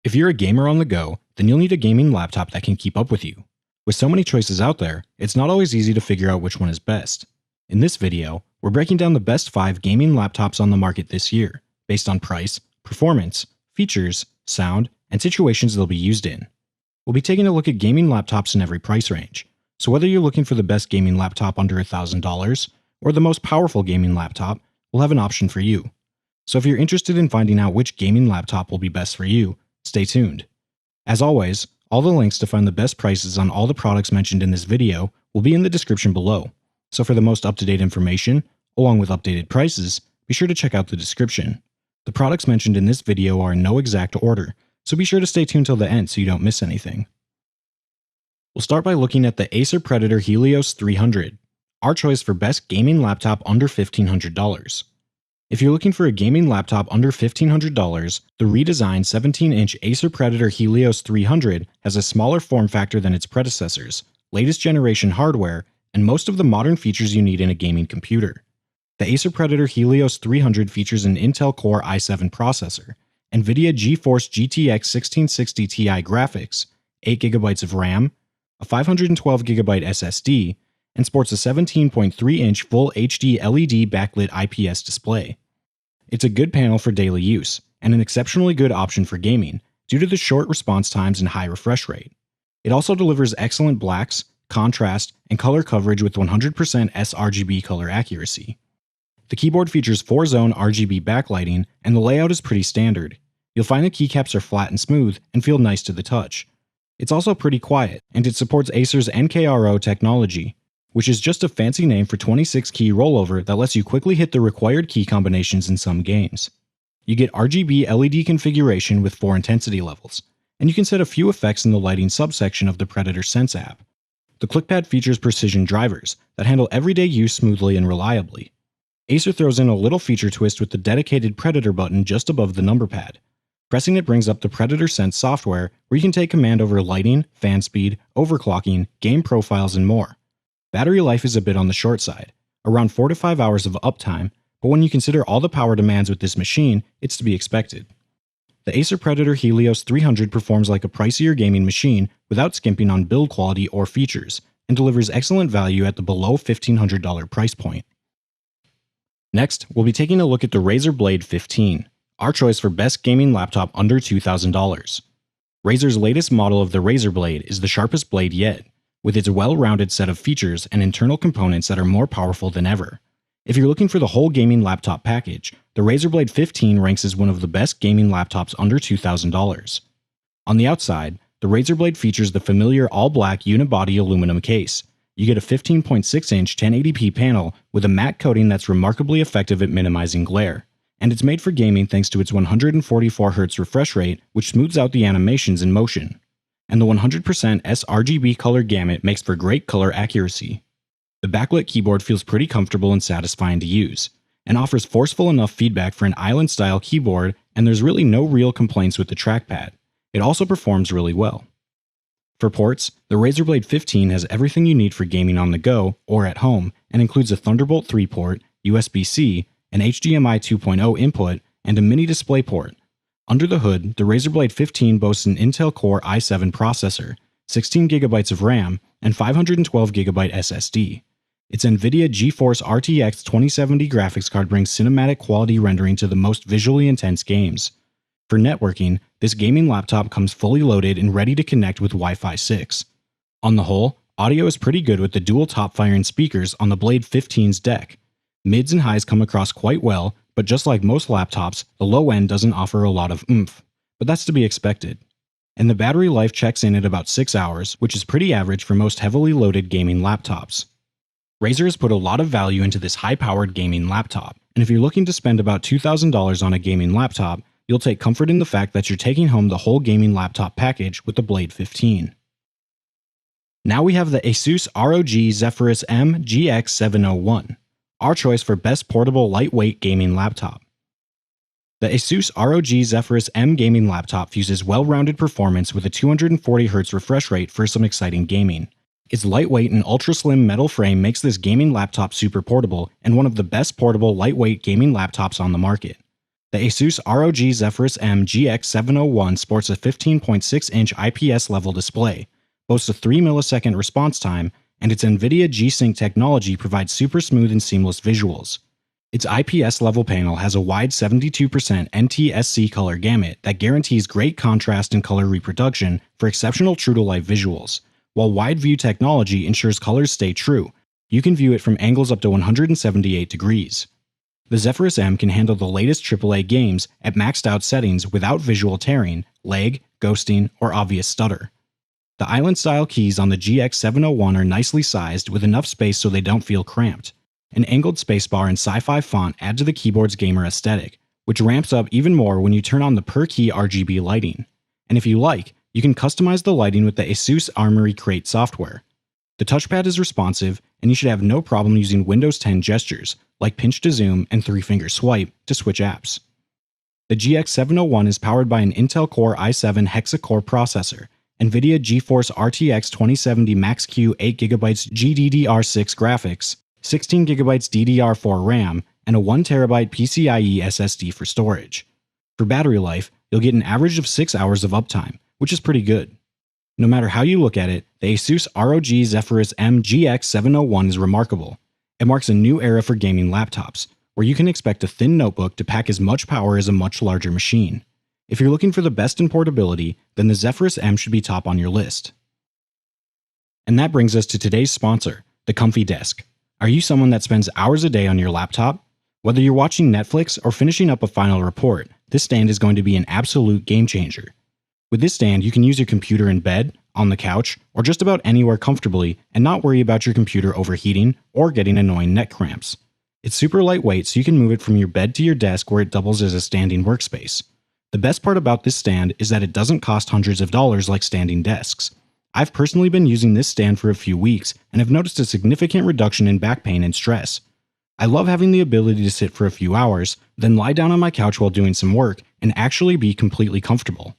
If you're a gamer on the go, then you'll need a gaming laptop that can keep up with you. With so many choices out there, it's not always easy to figure out which one is best. In this video, we're breaking down the best 5 gaming laptops on the market this year, based on price, performance, features, sound, and situations they'll be used in. We'll be taking a look at gaming laptops in every price range, so whether you're looking for the best gaming laptop under $1,000 or the most powerful gaming laptop, we'll have an option for you. So if you're interested in finding out which gaming laptop will be best for you, stay tuned. As always, all the links to find the best prices on all the products mentioned in this video will be in the description below, so for the most up-to-date information, along with updated prices, be sure to check out the description. The products mentioned in this video are in no exact order, so be sure to stay tuned till the end so you don't miss anything. We'll start by looking at the Acer Predator Helios 300, our choice for best gaming laptop under $1,500. If you're looking for a gaming laptop under $1,500, the redesigned 17-inch Acer Predator Helios 300 has a smaller form factor than its predecessors, latest generation hardware, and most of the modern features you need in a gaming computer. The Acer Predator Helios 300 features an Intel Core i7 processor, NVIDIA GeForce GTX 1660 Ti graphics, 8GB of RAM, a 512GB SSD, and sports a 17.3-inch Full HD LED backlit IPS display. It's a good panel for daily use, and an exceptionally good option for gaming, due to the short response times and high refresh rate. It also delivers excellent blacks, contrast, and color coverage with 100% sRGB color accuracy. The keyboard features 4-zone RGB backlighting, and the layout is pretty standard. You'll find the keycaps are flat and smooth, and feel nice to the touch. It's also pretty quiet, and it supports Acer's NKRO technology, which is just a fancy name for 26-key rollover that lets you quickly hit the required key combinations in some games. You get RGB LED configuration with 4 intensity levels, and you can set a few effects in the lighting subsection of the Predator Sense app. The ClickPad features precision drivers that handle everyday use smoothly and reliably. Acer throws in a little feature twist with the dedicated Predator button just above the number pad. Pressing it brings up the Predator Sense software where you can take command over lighting, fan speed, overclocking, game profiles, and more. Battery life is a bit on the short side, around 4 to 5 hours of uptime, but when you consider all the power demands with this machine, it's to be expected. The Acer Predator Helios 300 performs like a pricier gaming machine without skimping on build quality or features, and delivers excellent value at the below $1,500 price point. Next, we'll be taking a look at the Razer Blade 15, our choice for best gaming laptop under $2,000. Razer's latest model of the Razer Blade is the sharpest blade yet, with its well-rounded set of features and internal components that are more powerful than ever. If you're looking for the whole gaming laptop package, the Razer Blade 15 ranks as one of the best gaming laptops under $2,000. On the outside, the Razer Blade features the familiar all-black unibody aluminum case. You get a 15.6-inch 1080p panel with a matte coating that's remarkably effective at minimizing glare, and it's made for gaming thanks to its 144Hz refresh rate, which smooths out the animations in motion. And the 100% sRGB color gamut makes for great color accuracy. The backlit keyboard feels pretty comfortable and satisfying to use, and offers forceful enough feedback for an island-style keyboard, and there's really no real complaints with the trackpad. It also performs really well. For ports, the Razer Blade 15 has everything you need for gaming on the go or at home, and includes a Thunderbolt 3 port, USB-C, an HDMI 2.0 input, and a mini display port. Under the hood, the Razer Blade 15 boasts an Intel Core i7 processor, 16GB of RAM, and 512GB SSD. Its NVIDIA GeForce RTX 2070 graphics card brings cinematic quality rendering to the most visually intense games. For networking, this gaming laptop comes fully loaded and ready to connect with Wi-Fi 6. On the whole, audio is pretty good with the dual top-firing speakers on the Blade 15's deck. Mids and highs come across quite well, but just like most laptops, the low end doesn't offer a lot of oomph, but that's to be expected. And the battery life checks in at about 6 hours, which is pretty average for most heavily loaded gaming laptops. Razer has put a lot of value into this high-powered gaming laptop, and if you're looking to spend about $2,000 on a gaming laptop, you'll take comfort in the fact that you're taking home the whole gaming laptop package with the Blade 15. Now we have the Asus ROG Zephyrus M GX701. Our choice for best portable lightweight gaming laptop. The Asus ROG Zephyrus M gaming laptop fuses well-rounded performance with a 240Hz refresh rate for some exciting gaming. Its lightweight and ultra-slim metal frame makes this gaming laptop super portable and one of the best portable lightweight gaming laptops on the market. The Asus ROG Zephyrus M GX701 sports a 15.6-inch IPS level display, boasts a 3 millisecond response time, and its NVIDIA G-Sync technology provides super smooth and seamless visuals. Its IPS level panel has a wide 72% NTSC color gamut that guarantees great contrast and color reproduction for exceptional true-to-life visuals, while wide view technology ensures colors stay true. You can view it from angles up to 178 degrees. The Zephyrus M can handle the latest AAA games at maxed out settings without visual tearing, lag, ghosting, or obvious stutter. The island-style keys on the GX701 are nicely sized with enough space so they don't feel cramped. An angled spacebar and sci-fi font add to the keyboard's gamer aesthetic, which ramps up even more when you turn on the per-key RGB lighting. And if you like, you can customize the lighting with the Asus Armory Crate software. The touchpad is responsive, and you should have no problem using Windows 10 gestures, like pinch to zoom and 3-finger swipe, to switch apps. The GX701 is powered by an Intel Core i7 hexa-core processor, NVIDIA GeForce RTX 2070 Max-Q 8GB GDDR6 graphics, 16GB DDR4 RAM, and a 1TB PCIe SSD for storage. For battery life, you'll get an average of 6 hours of uptime, which is pretty good. No matter how you look at it, the Asus ROG Zephyrus M GX701 is remarkable. It marks a new era for gaming laptops, where you can expect a thin notebook to pack as much power as a much larger machine. If you're looking for the best in portability, then the Zephyrus M should be top on your list. And that brings us to today's sponsor, the Comfy Desk. Are you someone that spends hours a day on your laptop? Whether you're watching Netflix or finishing up a final report, this stand is going to be an absolute game changer. With this stand, you can use your computer in bed, on the couch, or just about anywhere comfortably and not worry about your computer overheating or getting annoying neck cramps. It's super lightweight, so you can move it from your bed to your desk where it doubles as a standing workspace. The best part about this stand is that it doesn't cost hundreds of dollars like standing desks. I've personally been using this stand for a few weeks and have noticed a significant reduction in back pain and stress. I love having the ability to sit for a few hours, then lie down on my couch while doing some work and actually be completely comfortable.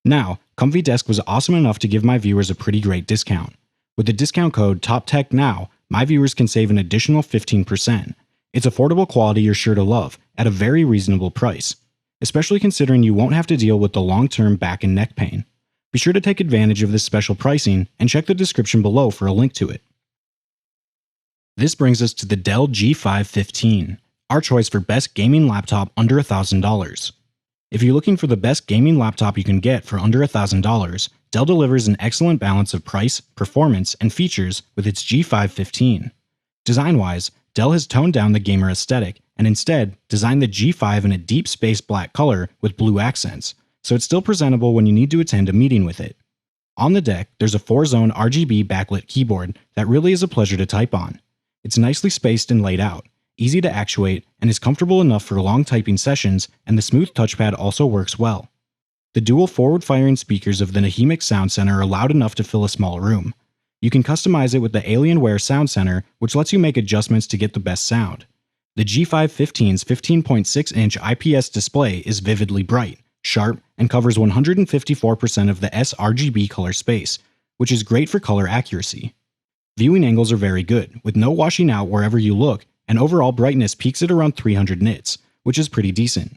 Now, Comfy Desk was awesome enough to give my viewers a pretty great discount. With the discount code TOPTECHNOW, my viewers can save an additional 15%. It's affordable quality you're sure to love, at a very reasonable price, especially considering you won't have to deal with the long-term back and neck pain. Be sure to take advantage of this special pricing and check the description below for a link to it. This brings us to the Dell G515, our choice for best gaming laptop under $1,000. If you're looking for the best gaming laptop you can get for under $1,000, Dell delivers an excellent balance of price, performance, and features with its G515. Design-wise, Dell has toned down the gamer aesthetic and instead designed the G5 in a deep space black color with blue accents, so it's still presentable when you need to attend a meeting with it. On the deck, there's a 4-zone RGB backlit keyboard that really is a pleasure to type on. It's nicely spaced and laid out, easy to actuate, and is comfortable enough for long typing sessions, and the smooth touchpad also works well. The dual forward-firing speakers of the Nahimic Sound Center are loud enough to fill a small room. You can customize it with the Alienware Sound Center, which lets you make adjustments to get the best sound. The G515's 15.6-inch IPS display is vividly bright, sharp, and covers 154% of the sRGB color space, which is great for color accuracy. Viewing angles are very good, with no washing out wherever you look, and overall brightness peaks at around 300 nits, which is pretty decent.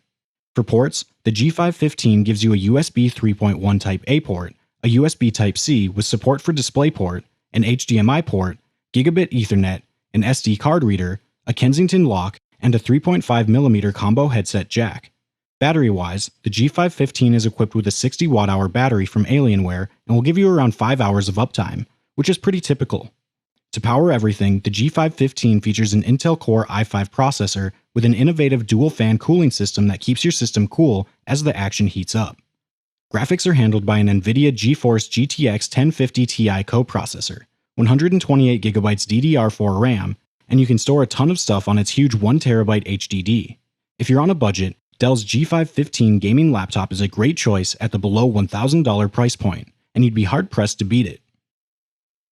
For ports, the G515 gives you a USB 3.1 Type-A port, a USB Type-C with support for DisplayPort, an HDMI port, Gigabit Ethernet, an SD card reader, a Kensington lock, and a 3.5mm combo headset jack. Battery-wise, the G515 is equipped with a 60 Wh battery from Alienware and will give you around 5 hours of uptime, which is pretty typical. To power everything, the G515 features an Intel Core i5 processor with an innovative dual-fan cooling system that keeps your system cool as the action heats up. Graphics are handled by an NVIDIA GeForce GTX 1050 Ti coprocessor, 128GB DDR4 RAM, and you can store a ton of stuff on its huge 1TB HDD. If you're on a budget, Dell's G515 gaming laptop is a great choice at the below $1,000 price point, and you'd be hard-pressed to beat it.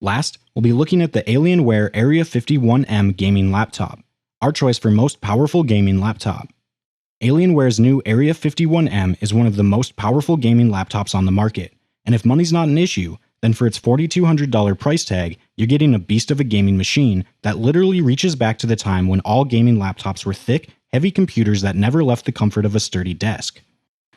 Last, we'll be looking at the Alienware Area 51M gaming laptop, our choice for most powerful gaming laptop. Alienware's new Area 51M is one of the most powerful gaming laptops on the market, and if money's not an issue, then for its $4,200 price tag, you're getting a beast of a gaming machine that literally reaches back to the time when all gaming laptops were thick, heavy computers that never left the comfort of a sturdy desk.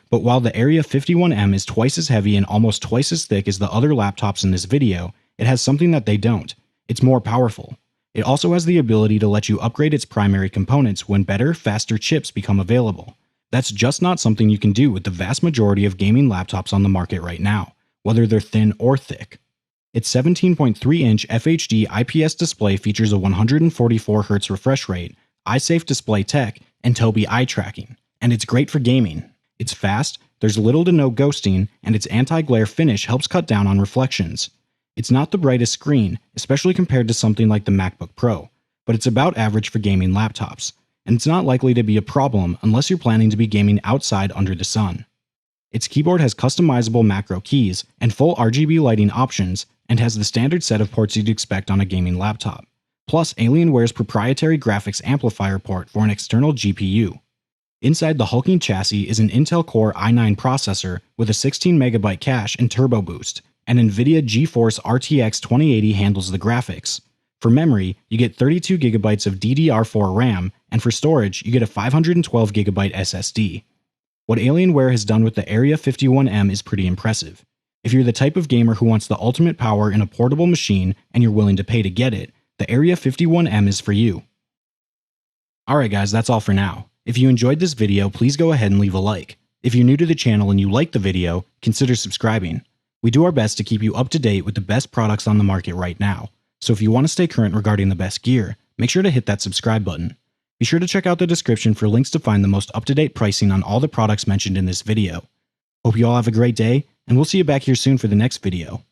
But while the Area 51M is twice as heavy and almost twice as thick as the other laptops in this video, it has something that they don't. It's more powerful. It also has the ability to let you upgrade its primary components when better, faster chips become available. That's just not something you can do with the vast majority of gaming laptops on the market right now, whether they're thin or thick. Its 17.3-inch FHD IPS display features a 144Hz refresh rate, eye-safe display tech, and Tobii eye tracking, and it's great for gaming. It's fast, there's little to no ghosting, and its anti-glare finish helps cut down on reflections. It's not the brightest screen, especially compared to something like the MacBook Pro, but it's about average for gaming laptops, and it's not likely to be a problem unless you're planning to be gaming outside under the sun. Its keyboard has customizable macro keys and full RGB lighting options, and has the standard set of ports you'd expect on a gaming laptop, plus Alienware's proprietary graphics amplifier port for an external GPU. Inside the hulking chassis is an Intel Core i9 processor with a 16MB cache and turbo boost, and NVIDIA GeForce RTX 2080 handles the graphics. For memory, you get 32GB of DDR4 RAM, and for storage, you get a 512GB SSD. What Alienware has done with the Area 51M is pretty impressive. If you're the type of gamer who wants the ultimate power in a portable machine and you're willing to pay to get it, the Area 51M is for you. Alright guys, that's all for now. If you enjoyed this video, please go ahead and leave a like. If you're new to the channel and you like the video, consider subscribing. We do our best to keep you up to date with the best products on the market right now, so if you want to stay current regarding the best gear, make sure to hit that subscribe button. Be sure to check out the description for links to find the most up-to-date pricing on all the products mentioned in this video. Hope you all have a great day, and we'll see you back here soon for the next video.